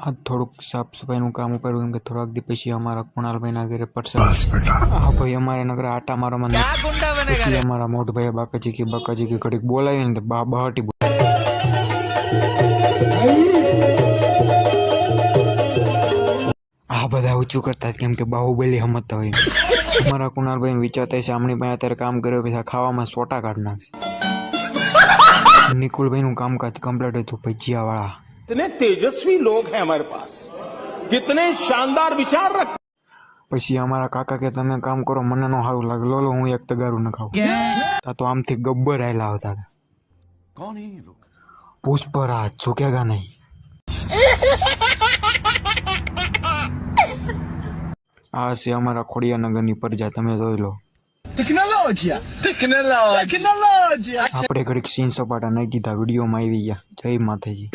आज थोड़ुक साफ सफाई नु काम पर केम के थोड़ाक दी पछी अमारा कुणाल भाई ना घरे परसा हां भाई अमारे नगर आटा मारो मन क्या गुंडा बनेगा पछी अमारा मोट भाई बाकाजी की घड़ीक बोलावी ने बहाटी आ बधा ऊंचू करता केम के बाहुबली हमजता होय अमारा कुणाल भाई विचारता है सामणी भाई अत्यारे काम कर्यो पछी खावामां सोटा काढ नाखशे निकुल भाई नु कामकाज कम्प्लीट हतुं भजिया वाला इतने तेजस्वी लोग हैं हमारे पास, कितने शानदार विचार रख। पछी अमारा काका के तमे काम करो मने नो हारू लागे लोलो हूँ एक तगारू न खाऊं तो आम थी गब्बर आयला होता था। कौन है ये लोग? पुष्पराज झुकेगा नहीं। आ से अमारा खोड़िया नगर नी प्रजा तमे जोई लो। टेक्नोलॉजी आपणे घड़ीक सीन सपाटा नहीं कीधा वीडियो में आई गया। जय माताजी।